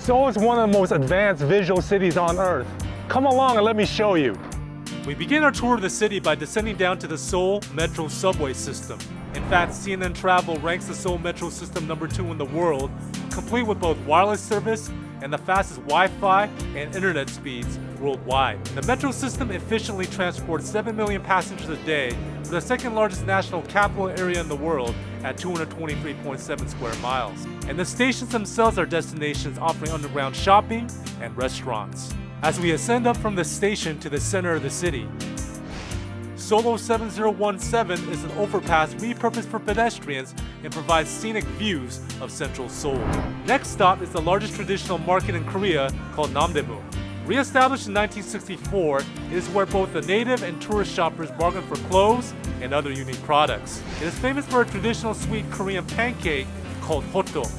Seoul is one of the most advanced visual cities on earth. Come along and let me show you. We begin our tour of the city by descending down to the Seoul Metro subway system. In fact, CNN Travel ranks the Seoul Metro system #2 in the world, complete with both wireless service and the fastest Wi-Fi and internet speeds worldwide. The metro system efficiently transports 7 million passengers a day for the second largest national capital area in the world at 223.7 square miles. And the stations themselves are destinations offering underground shopping and restaurants. As we ascend up from the station to the center of the city, Solo 7017 is an overpass repurposed for pedestrians and provides scenic views of central Seoul. Next stop is the largest traditional market in Korea called Namdaemun. Re-established in 1964, it is where both the native and tourist shoppers bargain for clothes and other unique products. It is famous for a traditional sweet Korean pancake called hotdog.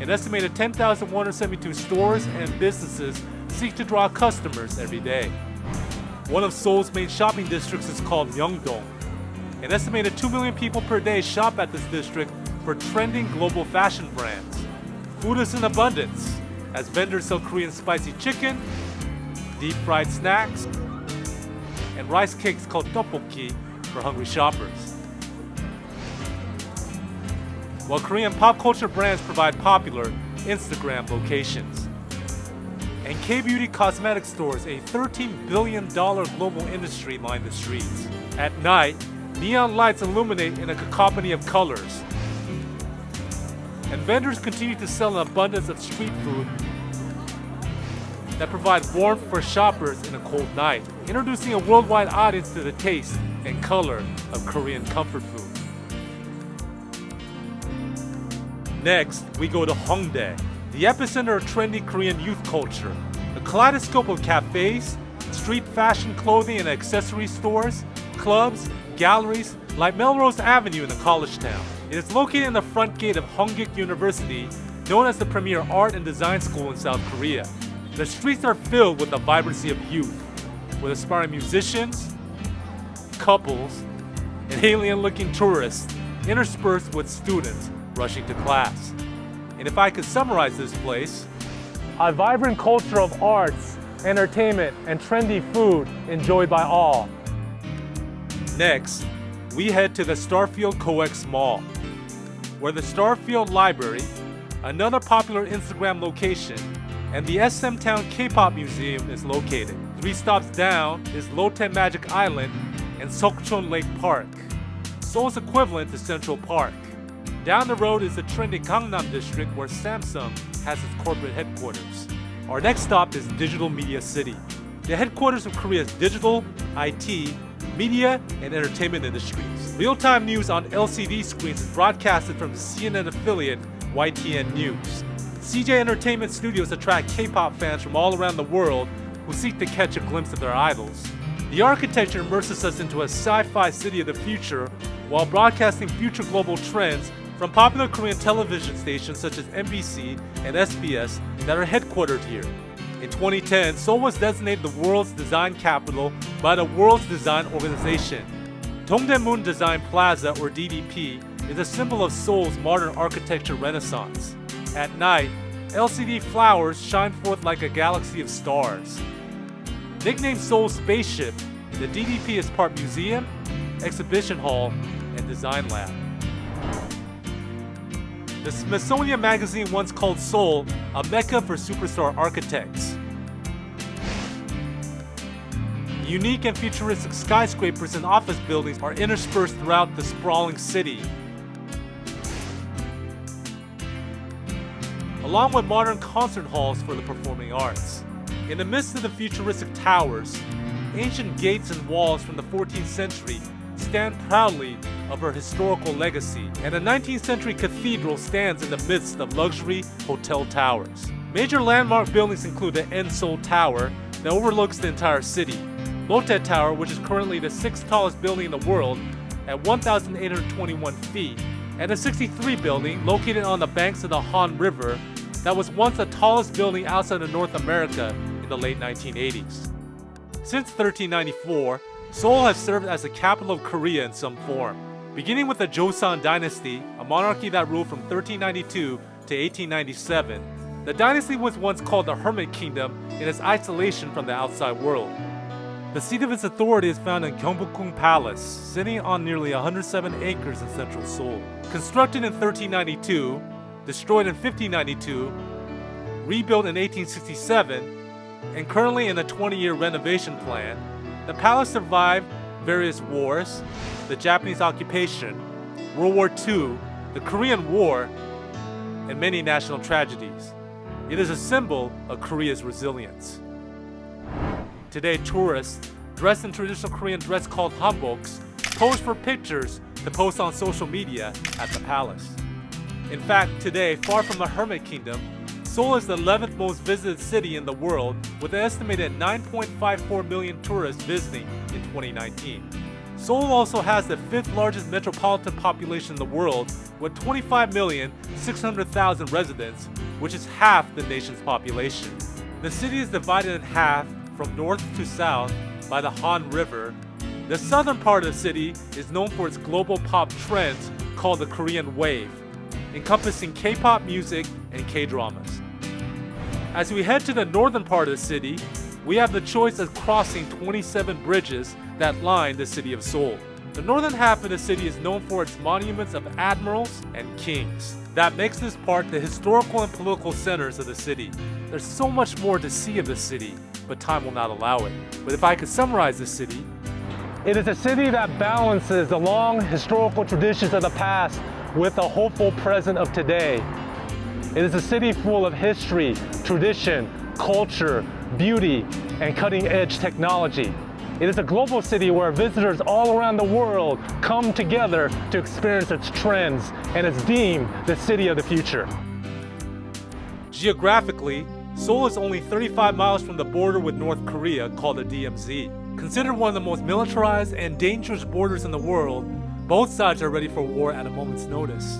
An estimated 10,172 stores and businesses seek to draw customers every day. One of Seoul's main shopping districts is called Myeongdong. An estimated 2 million people per day shop at this district for trending global fashion brands. Food is in abundance, as vendors sell Korean spicy chicken, deep-fried snacks, and rice cakes called tteokbokki for hungry shoppers. While Korean pop culture brands provide popular Instagram locations. And K-beauty cosmetic stores, a $13 billion global industry, line the streets. At night, neon lights illuminate in a cacophony of colors. And vendors continue to sell an abundance of street food that provide warmth for shoppers in a cold night, introducing a worldwide audience to the taste and color of Korean comfort food. Next, we go to Hongdae, the epicenter of trendy Korean youth culture. A kaleidoscope of cafes, street fashion clothing and accessory stores, clubs, galleries, like Melrose Avenue in the college town. It is located in the front gate of Hongdae University, known as the premier art and design school in South Korea. The streets are filled with the vibrancy of youth, with aspiring musicians, couples, and alien-looking tourists interspersed with students rushing to class. And if I could summarize this place, A vibrant culture of arts, entertainment, and trendy food enjoyed by all. next, we head to the Starfield COEX Mall, where the Starfield Library, another popular Instagram location, and the SM Town K-pop Museum is located. 3 stops down is Lotte Magic Island and Sokchon Lake Park, Seoul's equivalent to Central Park. Down the road is the trendy Gangnam district where Samsung has its corporate headquarters. Our next stop is Digital Media City, the headquarters of Korea's digital, IT, media, and entertainment industries. Real-time news on LCD screens is broadcasted from the CNN affiliate YTN News. CJ Entertainment Studios attract K-pop fans from all around the world who seek to catch a glimpse of their idols. The architecture immerses us into a sci-fi city of the future while broadcasting future global trends from popular Korean television stations such as MBC and SBS that are headquartered here. In 2010, Seoul was designated the world's design capital by the World's Design Organization. Dongdaemun Design Plaza, or DDP, is a symbol of Seoul's modern architecture renaissance. At night, LCD flowers shine forth like a galaxy of stars. Nicknamed Seoul's Spaceship, the DDP is part museum, exhibition hall, and design lab. The Smithsonian Magazine once called Seoul a mecca for superstar architects. Unique and futuristic skyscrapers and office buildings are interspersed throughout the sprawling city, along with modern concert halls for the performing arts. In the midst of the futuristic towers, ancient gates and walls from the 14th century stand proudly of her historical legacy, and a 19th century cathedral stands in the midst of luxury hotel towers. Major landmark buildings include the En Seoul Tower that overlooks the entire city, Lotte Tower, which is currently the 6th tallest building in the world at 1,821 feet, and the 63 building located on the banks of the Han River that was once the tallest building outside of North America in the late 1980s. Since 1394, Seoul has served as the capital of Korea in some form. Beginning with the Joseon dynasty, a monarchy that ruled from 1392 to 1897, The dynasty was once called the Hermit Kingdom in its isolation from the outside world. The seat of its authority is found in Gyeongbokgung Palace, sitting on nearly 107 acres in central Seoul. Constructed in 1392, destroyed in 1592, rebuilt in 1867, and currently in a 20-year renovation plan, the palace survived various wars, the Japanese occupation, World War II, the Korean War, and many national tragedies. It is a symbol of Korea's resilience. Today, tourists, dressed in traditional Korean dress called hanboks, pose for pictures to post on social media at the palace. In fact, today, far from the Hermit Kingdom, Seoul is the 11th most visited city in the world, with an estimated 9.54 million tourists visiting in 2019. Seoul also has the 5th largest metropolitan population in the world, with 25,600,000 residents, which is half the nation's population. The city is divided in half from north to south by the Han River. The southern part of the city is known for its global pop trends called the Korean Wave, encompassing K-pop music and K-dramas. As we head to the northern part of the city, we have the choice of crossing 27 bridges that line the city of Seoul. The northern half of the city is known for its monuments of admirals and kings. That makes this part the historical and political centers of the city. There's so much more to see of the city, but time will not allow it. But if I could summarize the city, It is a city that balances the long historical traditions of the past with a hopeful present of today. It is a city full of history, tradition, culture, beauty, and cutting-edge technology. It is a global city where visitors all around the world come together to experience its trends, and it's deemed the city of the future. geographically, Seoul is only 35 miles from the border with North Korea, called the DMZ. Considered one of the most militarized and dangerous borders in the world, both sides are ready for war at a moment's notice.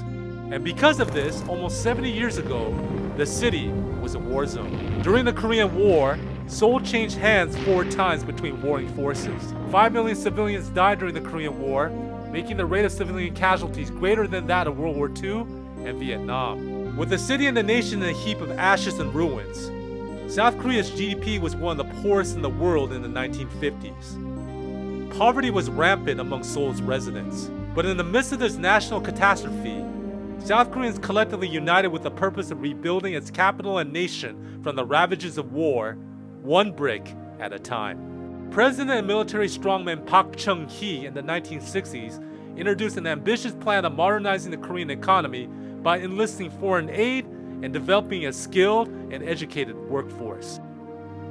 And because of this, almost 70 years ago, the city was a war zone. During the Korean War, Seoul changed hands 4 times between warring forces. 5 million civilians died during the Korean War, making the rate of civilian casualties greater than that of World War II and Vietnam. With the city and the nation in a heap of ashes and ruins, South Korea's GDP was one of the poorest in the world in the 1950s. Poverty was rampant among Seoul's residents. But in the midst of this national catastrophe, South Koreans collectively united with the purpose of rebuilding its capital and nation from the ravages of war, one brick at a time. President and military strongman Park Chung-hee in the 1960s introduced an ambitious plan of modernizing the Korean economy by enlisting foreign aid and developing a skilled and educated workforce.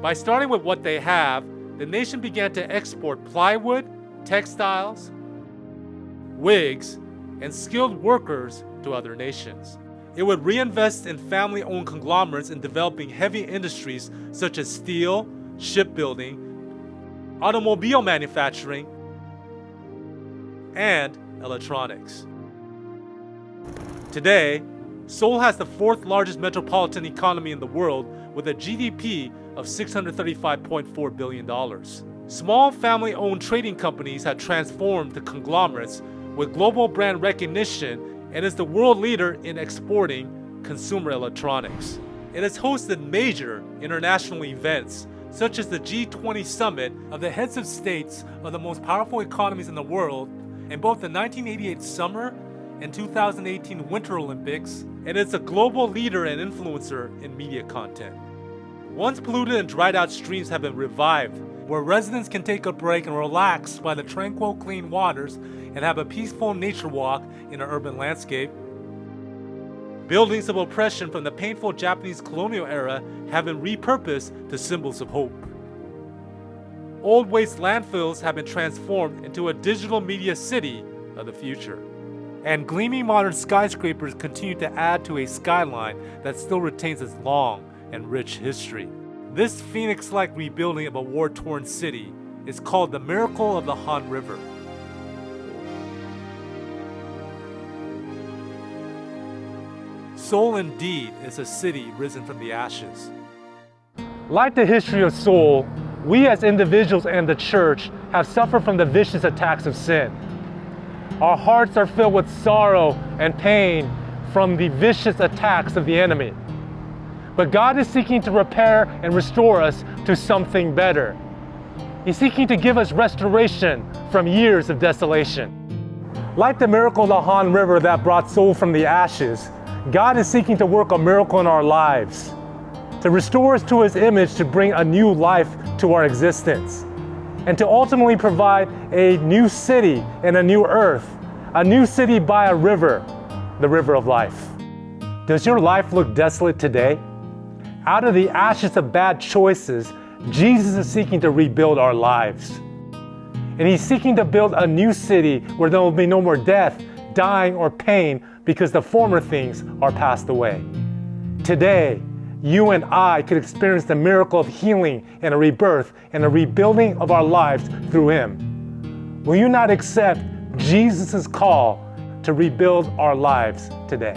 By starting with what they have, the nation began to export plywood, textiles, wigs, and skilled workers to other nations. It would reinvest in family-owned conglomerates in developing heavy industries such as steel, shipbuilding, automobile manufacturing, and electronics. Today, Seoul has the 4th largest metropolitan economy in the world with a GDP of $635.4 billion. Small family-owned trading companies have transformed to conglomerates with global brand recognition and is the world leader in exporting consumer electronics. It has hosted major international events such as the G20 summit of the heads of states of the most powerful economies in the world, and both the 1988 Summer and 2018 Winter Olympics, and it's a global leader and influencer in media content. Once polluted and dried out streams have been revived, where residents can take a break and relax by the tranquil, clean waters and have a peaceful nature walk in an urban landscape. Buildings of oppression from the painful Japanese colonial era have been repurposed to symbols of hope. Old waste landfills have been transformed into a digital media city of the future. And gleaming modern skyscrapers continue to add to a skyline that still retains its long and rich history. This phoenix-like rebuilding of a war-torn city is called the Miracle of the Han River. Seoul indeed is a city risen from the ashes. Like the history of Seoul, we as individuals and the church have suffered from the vicious attacks of sin. Our hearts are filled with sorrow and pain from the vicious attacks of the enemy. But God is seeking to repair and restore us to something better. He's seeking to give us restoration from years of desolation. Like the miracle of the Han River that brought Seoul from the ashes, God is seeking to work a miracle in our lives, to restore us to His image, to bring a new life to our existence, and to ultimately provide a new city and a new earth, a new city by a river, the river of life. Does your life look desolate today? Out of the ashes of bad choices, Jesus is seeking to rebuild our lives. And He's seeking to build a new city where there will be no more death, dying, or pain because the former things are passed away. Today, you and I could experience the miracle of healing and a rebirth and a rebuilding of our lives through Him. Will you not accept Jesus' call to rebuild our lives today?